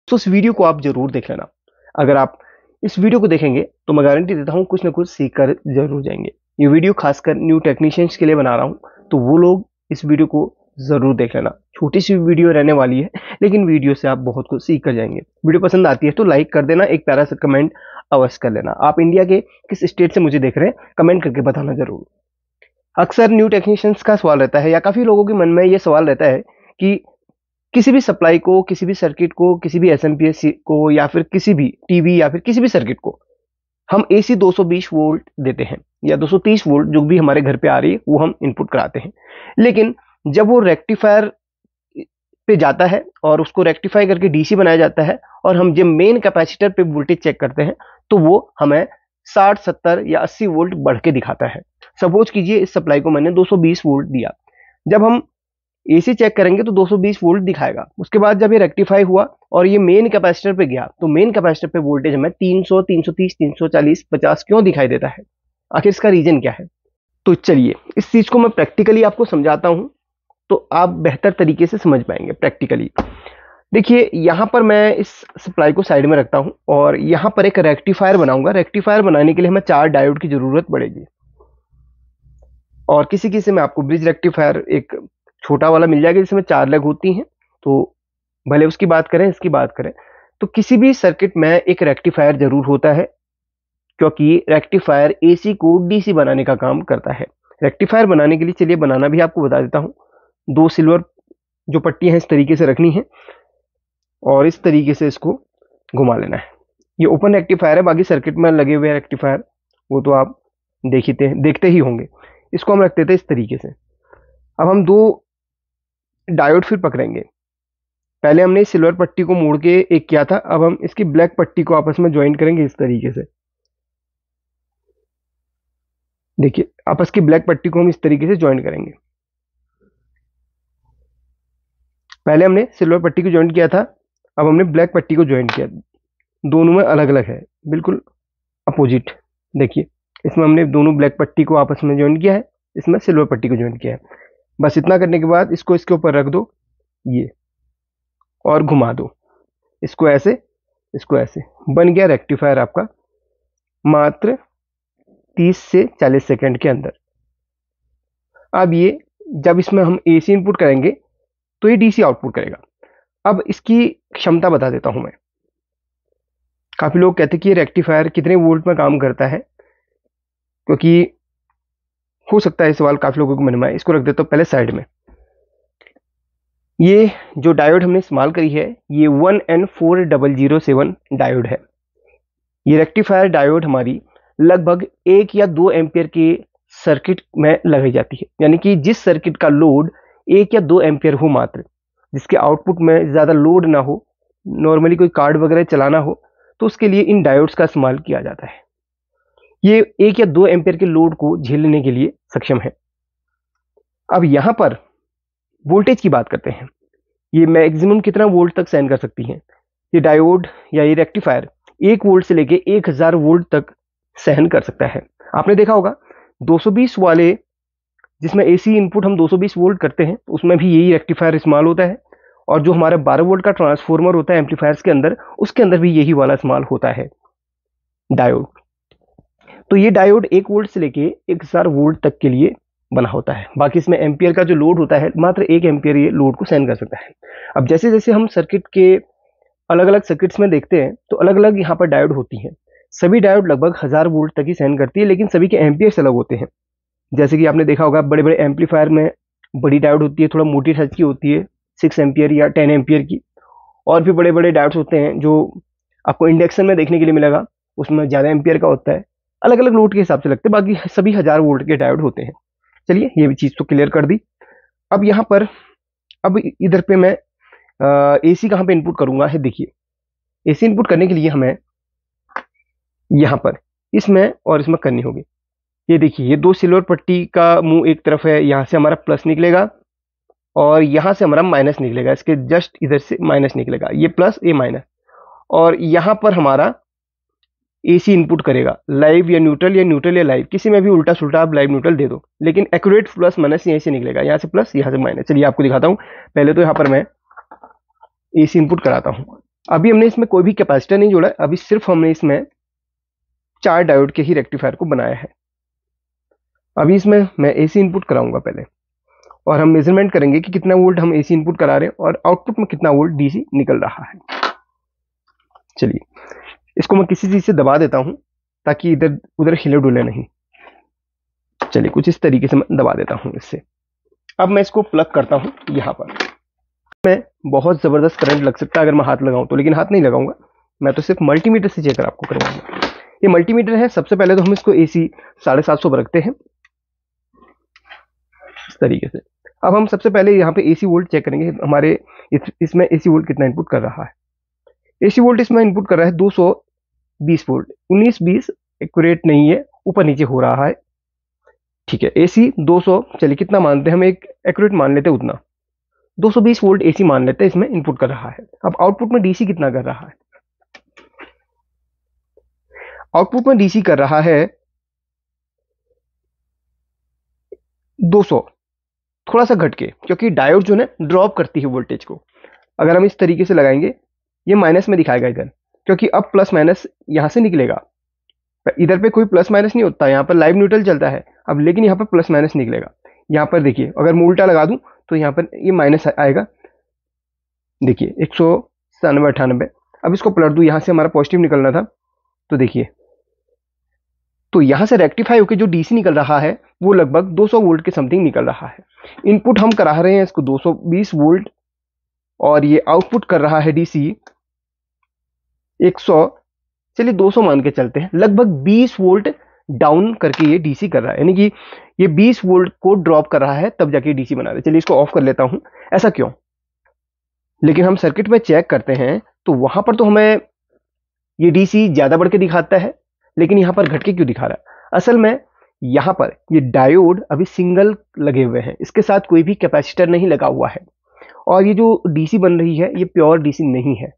तो उस वीडियो को आप जरूर देख लेना। अगर आप इस वीडियो को देखेंगे तो मैं गारंटी देता हूँ कुछ ना कुछ सीख कर जरूर जाएंगे। ये वीडियो खासकर न्यू टेक्नीशियंस के लिए बना रहा हूँ, तो वो लोग इस वीडियो को जरूर देख लेना। छोटी सी वीडियो रहने वाली है, लेकिन वीडियो से आप बहुत कुछ सीख कर जाएंगे। वीडियो पसंद आती है तो लाइक कर देना, एक प्यारा सा कमेंट अवश्य कर लेना। आप इंडिया के किस स्टेट से मुझे देख रहे हैं कमेंट करके बताना जरूर। अक्सर न्यू टेक्नीशियंस का सवाल रहता है, या काफी लोगों के मन में ये सवाल रहता है कि किसी भी सप्लाई को, किसी भी सर्किट को, किसी भी एसएमपीएस को, या फिर किसी भी टीवी या फिर किसी भी सर्किट को हम एसी 220 वोल्ट देते हैं या 230 वोल्ट जो भी हमारे घर पे आ रही है वो हम इनपुट कराते हैं। लेकिन जब वो रेक्टिफायर पे जाता है और उसको रेक्टिफाई करके डीसी बनाया जाता है और हम जब मेन कैपेसिटर पे वोल्टेज चेक करते हैं तो वो हमें 60, 70 या 80 वोल्ट बढ़ के दिखाता है। सपोज कीजिए इस सप्लाई को मैंने 220 वोल्ट दिया, जब हम एसी चेक करेंगे तो 220 वोल्ट दिखाएगा। उसके बाद जब ये रेक्टिफाई हुआ और ये मेन कैपेसिटर पे गया तो मेन कैपेसिटर पे वोल्टेज हमें 300, 330, 340, 50 क्यों दिखाई देता है? आखिर इसका रीजन क्या है? तो चलिए इस चीज को मैं प्रैक्टिकली आपको समझाता हूं, तो आप बेहतर तरीके से समझ पाएंगे प्रैक्टिकली। देखिए यहां पर मैं इस सप्लाई को साइड में रखता हूं और यहां पर एक रेक्टिफायर बनाऊंगा। रेक्टिफायर बनाने के लिए हमें 4 डायोड की जरूरत पड़ेगी, और किसी किसी में आपको ब्रिज रेक्टिफायर एक छोटा वाला मिल जाएगा जिसमें 4 लेग होती हैं। तो भले उसकी बात करें इसकी बात करें तो किसी भी सर्किट में एक रेक्टिफायर जरूर होता है, क्योंकि रेक्टिफायर एसी को डीसी बनाने का काम करता है। रेक्टिफायर बनाने के लिए चलिए बनाना भी आपको बता देता हूं। 2 सिल्वर जो पट्टियां हैं इस तरीके से रखनी है और इस तरीके से इसको घुमा लेना है। ये ओपन रेक्टिफायर है, बाकी सर्किट में लगे हुए रेक्टिफायर वो तो आप देखते ही होंगे। इसको हम रखते थे इस तरीके से। अब हम 2 डायोड फिर पकड़ेंगे। पहले हमने सिल्वर पट्टी को मोड़ के एक किया था, अब हम इसकी ब्लैक पट्टी को आपस में ज्वाइन करेंगे इस तरीके से। देखिए आपस की ब्लैक पट्टी को हम इस तरीके से ज्वाइन करेंगे। पहले हमने सिल्वर पट्टी को ज्वाइन किया था, अब हमने ब्लैक पट्टी को ज्वाइन किया। दोनों में अलग अलग है, बिल्कुल अपोजिट। देखिए इसमें हमने दोनों ब्लैक पट्टी को आपस में ज्वाइन किया है, इसमें सिल्वर पट्टी को ज्वाइन किया है। बस इतना करने के बाद इसको इसके ऊपर रख दो ये, और घुमा दो इसको ऐसे, इसको ऐसे। बन गया रेक्टिफायर आपका मात्र 30 से 40 सेकंड के अंदर। अब ये जब इसमें हम एसी इनपुट करेंगे तो ये डीसी आउटपुट करेगा। अब इसकी क्षमता बता देता हूं मैं। काफी लोग कहते हैं कि ये रेक्टिफायर कितने वोल्ट में काम करता है, क्योंकि हो सकता है सवाल काफी लोगों को मन में आए। इसको रख देता हूं पहले साइड में। ये जो डायोड हमने इस्तेमाल करी है ये 1N4007 डायोड है। ये रेक्टिफायर डायोड हमारी लगभग 1 या 2 एम्पियर के सर्किट में लगाई जाती है। यानी कि जिस सर्किट का लोड 1 या 2 एम्पियर हो मात्र, जिसके आउटपुट में ज़्यादा लोड ना हो, नॉर्मली कोई कार्ड वगैरह चलाना हो, तो उसके लिए इन डायोड्स का इस्तेमाल किया जाता है। ये 1 या 2 एम्पियर के लोड को झेलने के लिए सक्षम है। अब यहाँ पर वोल्टेज की बात करते हैं। ये मैक्सिमम कितना वोल्ट तक सहन कर सकती है? ये डायोड या ये रेक्टिफायर 1 वोल्ट से लेके 1000 वोल्ट तक सहन कर सकता है। आपने देखा होगा 220 वाले जिसमें एसी इनपुट हम 220 वोल्ट करते हैं उसमें भी यही रेक्टिफायर इस्तेमाल होता है, और जो हमारा 12 वोल्ट का ट्रांसफॉर्मर होता है एम्पलीफायर्स के अंदर, उसके अंदर भी यही वाला इस्तेमाल होता है डायोड। तो ये डायोड 1 वोल्ट से लेके 1000 वोल्ट तक के लिए बना होता है। बाकी इसमें एम्पियर का जो लोड होता है मात्र 1 एम्पियर ये लोड को सहन कर सकता है। अब जैसे जैसे हम सर्किट के अलग अलग सर्किट्स में देखते हैं तो अलग अलग यहाँ पर डायोड होती हैं। सभी डायोड लगभग 1000 वोल्ट तक ही सहन करती है, लेकिन सभी के एम्पियर्स अलग होते हैं। जैसे कि आपने देखा होगा बड़े बड़े एम्पलीफायर में बड़ी डायोड होती है, थोड़ा मोटी साइज की होती है, 6 एम्पियर या 10 एम्पियर की। और भी बड़े बड़े डायोड्स होते हैं जो आपको इंडक्शन में देखने के लिए मिलेगा, उसमें ज़्यादा एम्पियर का होता है। अलग अलग लोड के हिसाब से लगते हैं, बाकी सभी 1000 वोल्ट के डायोड होते हैं। चलिए ये भी चीज़ तो क्लियर कर दी। अब यहाँ पर अब इधर पे मैं एसी कहाँ पे इनपुट करूँगा है। देखिए एसी इनपुट करने के लिए हमें यहाँ पर इसमें और इसमें करनी होगी। ये देखिए ये 2 सिल्वर पट्टी का मुंह एक तरफ है, यहाँ से हमारा प्लस निकलेगा और यहाँ से हमारा माइनस निकलेगा। इसके जस्ट इधर से माइनस निकलेगा, ये प्लस ये माइनस। और यहाँ पर हमारा एसी इनपुट करेगा लाइव या न्यूट्रल, या न्यूट्रल या लाइव, किसी में भी उल्टा सुल्टा आप लाइव न्यूट्रल दे दो, लेकिन एक्यूरेट प्लस माइनस यहीं से निकलेगा, यहाँ से प्लस यहाँ से माइनस। चलिए आपको दिखाता हूँ। पहले तो यहाँ पर मैं एसी इनपुट कराता हूँ। अभी हमने इसमें कोई भी कैपेसिटर नहीं जोड़ा है, अभी सिर्फ हमने इसमें 4 डायोड के ही रेक्टिफायर को बनाया है। अभी इसमें मैं एसी इनपुट कराऊंगा पहले, और हम मेजरमेंट करेंगे कि कितना वोल्ट हम एसी इनपुट करा रहे हैं और आउटपुट में कितना वोल्ट डीसी निकल रहा है। चलिए, इसको मैं किसी चीज से दबा देता हूं ताकि इधर उधर हिले डुले नहीं। चलिए, कुछ इस तरीके से मैं दबा देता हूं इससे। अब मैं इसको प्लग करता हूं यहां पर। मैं बहुत जबरदस्त करंट लग सकता है अगर मैं हाथ लगाऊं तो, लेकिन हाथ नहीं लगाऊंगा, मैं तो सिर्फ मल्टीमीटर से चेक आपको करवाऊंगा। ये मल्टीमीटर है। सबसे पहले तो हम इसको एसी 750 पर रखते हैं इस तरीके से। अब हम सबसे पहले यहाँ पे एसी वोल्ट चेक करेंगे। हमारे इसमें एसी वोल्ट कितना इनपुट कर रहा है। एसी वोल्ट इसमें इनपुट कर रहा है 220 वोल्ट। 19-20 एक्यूरेट नहीं है, ऊपर नीचे हो रहा है। ठीक है, एसी 200, चलिए कितना मानते हैं हम, एक एक्यूरेट मान लेते हैं उतना, 220 वोल्ट एसी मान लेते हैं इसमें इनपुट कर रहा है। अब आउटपुट में डीसी कितना कर रहा है। आउटपुट में डीसी कर रहा है 200, थोड़ा सा घट के, क्योंकि डायोड जो है ड्रॉप करती है वोल्टेज को। अगर हम इस तरीके से लगाएंगे, ये माइनस में दिखाएगा इधर, क्योंकि अब प्लस माइनस यहां से निकलेगा। इधर पे कोई प्लस माइनस नहीं होता, यहाँ पर लाइव न्यूट्रल चलता है। अब लेकिन यहाँ पर प्लस माइनस निकलेगा। यहाँ पर देखिए, अगर मैं उल्टा लगा दूं तो यहाँ पर ये माइनस आएगा। देखिए 197-98। अब इसको पलट दूं, यहाँ से हमारा पॉजिटिव निकलना था, तो देखिए, तो यहां से रेक्टिफाई होकर जो डीसी निकल रहा है वो लगभग 200 वोल्ट के समथिंग निकल रहा है। इनपुट हम करा रहे हैं इसको 220 वोल्ट, और ये आउटपुट कर रहा है डीसी 100, चलिए 200 मान के चलते हैं, लगभग 20 वोल्ट डाउन करके ये डीसी कर रहा है। यानी कि ये 20 वोल्ट को ड्रॉप कर रहा है, तब जाके डीसी बना रहा है। चलिए इसको ऑफ कर लेता हूं। ऐसा क्यों? लेकिन हम सर्किट में चेक करते हैं तो वहां पर तो हमें ये डीसी ज्यादा बढ़ के दिखाता है, लेकिन यहां पर घट के क्यों दिखा रहा है? असल में यहां पर ये डायोड अभी सिंगल लगे हुए हैं, इसके साथ कोई भी कैपेसिटर नहीं लगा हुआ है, और ये जो डीसी बन रही है ये प्योर डीसी नहीं है,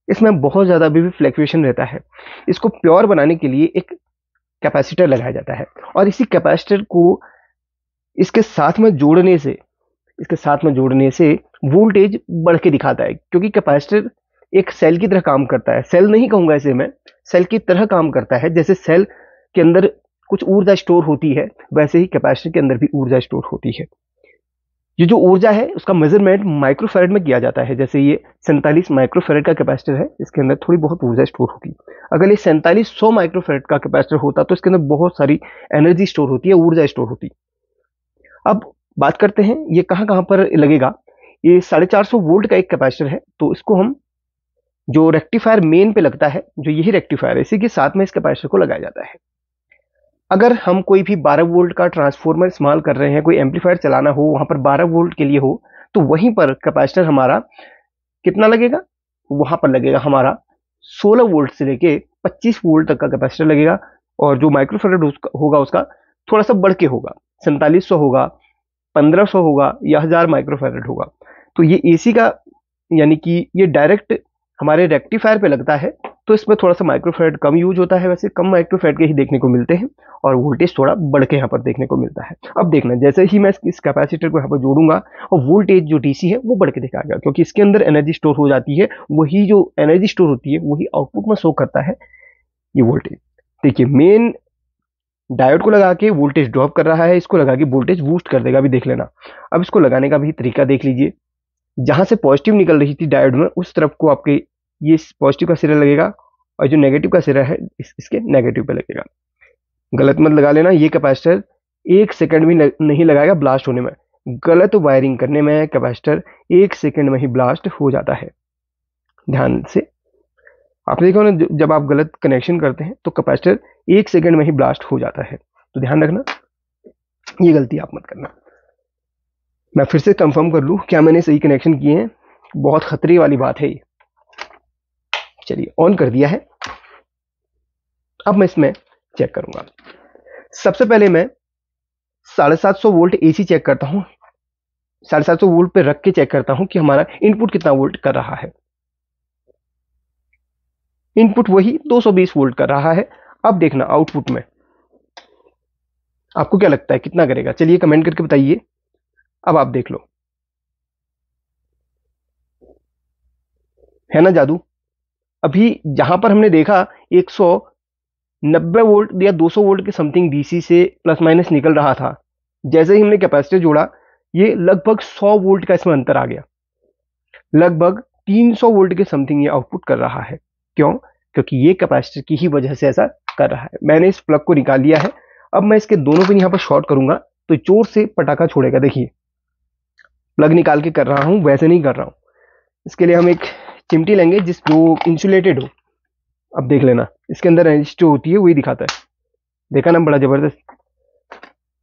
इसमें बहुत ज्यादा अभी भी फ्लक्चुएशन रहता है। इसको प्योर बनाने के लिए एक कैपेसिटर लगाया जाता है, और इसी कैपेसिटर को इसके साथ में जोड़ने से वोल्टेज बढ़ के दिखाता है, क्योंकि कैपेसिटर एक सेल की तरह काम करता है। सेल नहीं कहूंगा इसे मैं, सेल की तरह काम करता है। जैसे सेल के अंदर कुछ ऊर्जा स्टोर होती है, वैसे ही कैपेसिटर के अंदर भी ऊर्जा स्टोर होती है। ये जो ऊर्जा है उसका मेजरमेंट माइक्रोफैराड में किया जाता है। जैसे ये 47 माइक्रोफैराड का कैपेसिटर है, इसके अंदर थोड़ी बहुत ऊर्जा स्टोर होगी। अगर ये 4700 माइक्रोफैराड का कैपेसिटर होता तो इसके अंदर बहुत सारी एनर्जी स्टोर होती है, ऊर्जा स्टोर होती। अब बात करते हैं ये कहां कहां पर लगेगा। ये 450 वोल्ट का एक कैपेसिटर है, तो इसको हम जो रेक्टिफायर मेन पे लगता है, जो यही रेक्टिफायर है, इसी के साथ में इस कैपेसिटर को लगाया जाता है। अगर हम कोई भी 12 वोल्ट का ट्रांसफॉर्मर इस्तेमाल कर रहे हैं, कोई एम्पलीफायर चलाना हो, वहां पर 12 वोल्ट के लिए हो, तो वहीं पर कैपेसिटर हमारा कितना लगेगा? वहां पर लगेगा हमारा 16 वोल्ट से लेके 25 वोल्ट तक का कैपेसिटर लगेगा, और जो माइक्रोफैराड होगा उसका थोड़ा सा बढ़ के होगा, 4700 होगा, 1500 होगा, या 1000 माइक्रोफैराड होगा। तो ये एसी का, यानी कि ये डायरेक्ट हमारे रेक्टिफायर पे लगता है, तो इसमें थोड़ा सा माइक्रोफैराड कम यूज होता है। वैसे कम माइक्रोफैराड के ही देखने को मिलते हैं, और वोल्टेज थोड़ा बढ़ के यहाँ पर देखने को मिलता है। अब देखना, जैसे ही मैं इस कैपेसिटर को यहाँ पर जोड़ूंगा, और वोल्टेज जो डीसी है वो बढ़ के दिखाएगा, क्योंकि इसके अंदर एनर्जी स्टोर हो जाती है। वही जो एनर्जी स्टोर होती है वही आउटपुट में शो करता है ये वोल्टेज। देखिए, मेन डायोड को लगा के वोल्टेज ड्रॉप कर रहा है, इसको लगा के वोल्टेज बूस्ट कर देगा। अभी देख लेना। अब इसको लगाने का भी तरीका देख लीजिए। जहां से पॉजिटिव निकल रही थी डायोड में, उस तरफ को आपके ये पॉजिटिव का सिरा लगेगा, और जो नेगेटिव का सिरा है इसके नेगेटिव पे लगेगा। गलत मत लगा लेना। ये कैपेसिटर 1 सेकंड भी नहीं लगाएगा ब्लास्ट होने में। गलत वायरिंग करने में कैपेसिटर 1 सेकंड में ही ब्लास्ट हो जाता है। ध्यान से आपने देखा ना, जब आप गलत कनेक्शन करते हैं तो कैपेसिटर 1 सेकंड में ही ब्लास्ट हो जाता है। तो ध्यान रखना, ये गलती आप मत करना। मैं फिर से कंफर्म कर लूं, क्या मैंने सही कनेक्शन किए हैं? बहुत खतरे वाली बात है ये। चलिए, ऑन कर दिया है। अब मैं इसमें चेक करूंगा। सबसे पहले मैं 750 वोल्ट एसी चेक करता हूं। 750 वोल्ट पे रख के चेक करता हूं कि हमारा इनपुट कितना वोल्ट कर रहा है। इनपुट वही 220 वोल्ट कर रहा है। अब देखना आउटपुट में आपको क्या लगता है कितना करेगा? चलिए कमेंट करके बताइए। अब आप देख लो, है ना जादू? अभी जहां पर हमने देखा 190 वोल्ट या 200 वोल्ट के समथिंग डीसी से प्लस माइनस निकल रहा था, जैसे ही हमने कैपेसिटर जोड़ा ये लगभग 100 वोल्ट का इसमें अंतर आ गया, लगभग 300 वोल्ट के समथिंग ये आउटपुट कर रहा है। क्यों? क्योंकि ये कैपेसिटर की ही वजह से ऐसा कर रहा है। मैंने इस प्लग को निकाल लिया है, अब मैं इसके दोनों पिन यहाँ पर शॉर्ट करूंगा तो जोर से पटाखा छोड़ेगा। देखिए प्लग निकाल के कर रहा हूं, वैसे नहीं कर रहा हूं। इसके लिए हम एक चिमटी लेंगे जो इंसुलेटेड हो। अब देख लेना इसके अंदर एनर्जी जो होती है वही दिखाता है, देखा ना बड़ा जबरदस्त।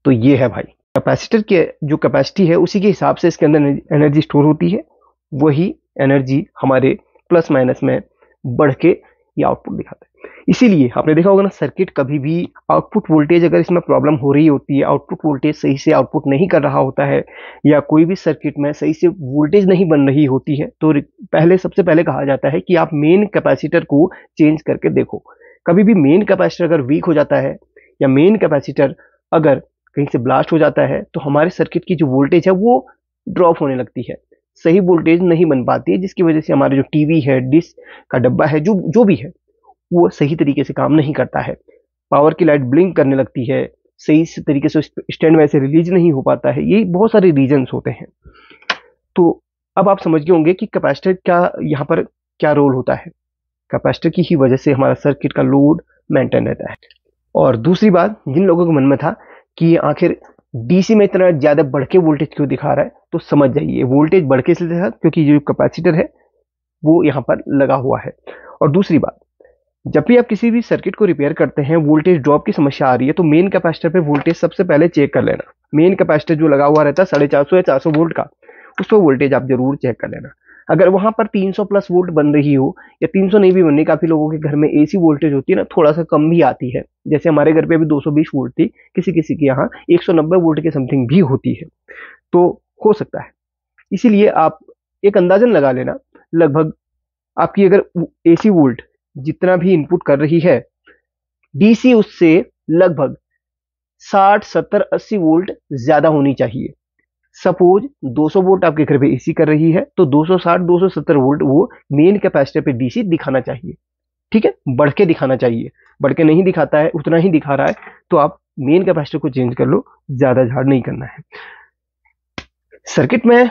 तो ये है भाई कैपेसिटर के जो कैपेसिटी है उसी के हिसाब से इसके अंदर एनर्जी स्टोर होती है, वही एनर्जी हमारे प्लस माइनस में बढ़ के ये आउटपुट दिखाता है। इसीलिए आपने देखा होगा ना, सर्किट कभी भी आउटपुट वोल्टेज अगर इसमें प्रॉब्लम हो रही होती है, आउटपुट वोल्टेज सही से आउटपुट नहीं कर रहा होता है, या कोई भी सर्किट में सही से वोल्टेज नहीं बन रही होती है, तो सबसे पहले कहा जाता है कि आप मेन कैपेसिटर को चेंज करके देखो। कभी भी मेन कैपेसिटर अगर वीक हो जाता है या मेन कैपेसिटर अगर कहीं से ब्लास्ट हो जाता है तो हमारे सर्किट की जो वोल्टेज है वो ड्रॉप होने लगती है, सही वोल्टेज नहीं बन पाती है, जिसकी वजह से हमारे जो टीवी है, डिश का डब्बा है, जो भी है वो सही तरीके से काम नहीं करता है। पावर की लाइट ब्लिंक करने लगती है, सही से तरीके से स्टैंड में से रिलीज नहीं हो पाता है। ये बहुत सारे रीजंस होते हैं। तो अब आप समझ गए होंगे कि कैपेसिटर का यहाँ पर क्या रोल होता है। कैपेसिटर की ही वजह से हमारा सर्किट का लोड मेंटेन रहता है। और दूसरी बात, जिन लोगों के मन में था कि आखिर डीसी में इतना ज्यादा बढ़ के वोल्टेज क्यों दिखा रहा है, तो समझ जाइए वोल्टेज बढ़ के इसलिए दिखा क्योंकि जो कैपेसिटर है वो यहाँ पर लगा हुआ है। और दूसरी बात, जब भी आप किसी भी सर्किट को रिपेयर करते हैं, वोल्टेज ड्रॉप की समस्या आ रही है, तो मेन कैपेसिटर पे वोल्टेज सबसे पहले चेक कर लेना। मेन कैपेसिटर जो लगा हुआ रहता है 450 या 400 वोल्ट का, उस पर वोल्टेज आप जरूर चेक कर लेना। अगर वहां पर 300 प्लस वोल्ट बन रही हो, या 300 नहीं भी बननी, काफी लोगों के घर में एसी वोल्टेज होती है ना, थोड़ा सा कम भी आती है, जैसे हमारे घर पे अभी 220 वोल्ट थी, किसी किसी के यहाँ 190 वोल्ट के समथिंग भी होती है, तो हो सकता है। इसीलिए आप एक अंदाजन लगा लेना, लगभग आपकी अगर एसी वोल्ट जितना भी इनपुट कर रही है, डीसी उससे लगभग 60, 70, 80 वोल्ट ज्यादा होनी चाहिए। सपोज 200 वोल्ट आपके घर पे एसी कर रही है, तो 260, 270 वोल्ट वो मेन कैपेसिटर पे डीसी दिखाना चाहिए। ठीक है, बढ़ के दिखाना चाहिए। बढ़ के नहीं दिखाता है, उतना ही दिखा रहा है, तो आप मेन कैपेसिटर को चेंज कर लो, ज्यादा झाड़ नहीं करना है। सर्किट में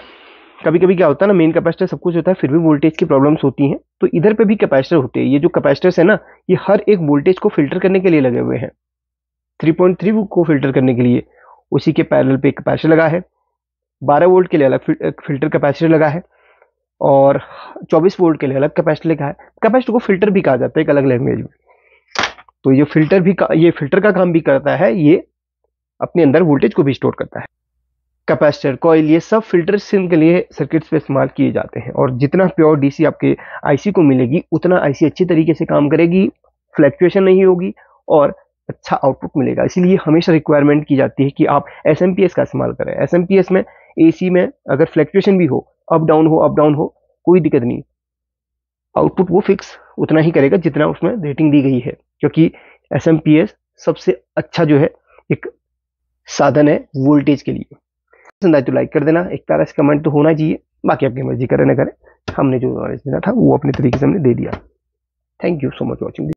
कभी कभी क्या होता है ना, मेन कैपेसिटर सब कुछ होता है, फिर भी वोल्टेज की प्रॉब्लम्स होती हैं, तो इधर पे भी कैपेसिटर होते हैं। ये जो कैपेसिटर्स है ना, ये हर एक वोल्टेज को फिल्टर करने के लिए लगे हुए हैं। 3.3 को फिल्टर करने के लिए उसी के पैरेलल पे कैपेसिटर लगा है, 12 वोल्ट के लिए अलग फिल्टर कैपेसिटर लगा है, और 24 वोल्ट के लिए अलग कैपेसिटर लगा है। कैपेसिटर को फिल्टर भी कहा जाता है एक अलग लैंग्वेज में। तो ये फिल्टर का काम भी करता है, ये अपने अंदर वोल्टेज को भी स्टोर करता है। कैपेसिटर, कॉइल, ये सब फिल्टरेशन के लिए सर्किट्स पे इस्तेमाल किए जाते हैं। और जितना प्योर डीसी आपके आईसी को मिलेगी, उतना आईसी अच्छी तरीके से काम करेगी, फ्लैक्चुएशन नहीं होगी और अच्छा आउटपुट मिलेगा। इसीलिए हमेशा रिक्वायरमेंट की जाती है कि आप एसएमपीएस का इस्तेमाल करें। एसएमपीएस में एसी में अगर फ्लैक्चुएशन भी हो, अप डाउन हो, कोई दिक्कत नहीं, आउटपुट वो फिक्स उतना ही करेगा जितना उसमें रेटिंग दी गई है, क्योंकि एसएमपीएस सबसे अच्छा जो है एक साधन है वोल्टेज के लिए। पसंद आए तो लाइक कर देना, एक तरह से कमेंट तो होना चाहिए, बाकी आपकी मर्जी करें ना करें। हमने जो नॉलेज देना था वो अपने तरीके से हमने दे दिया। Thank you so much watching.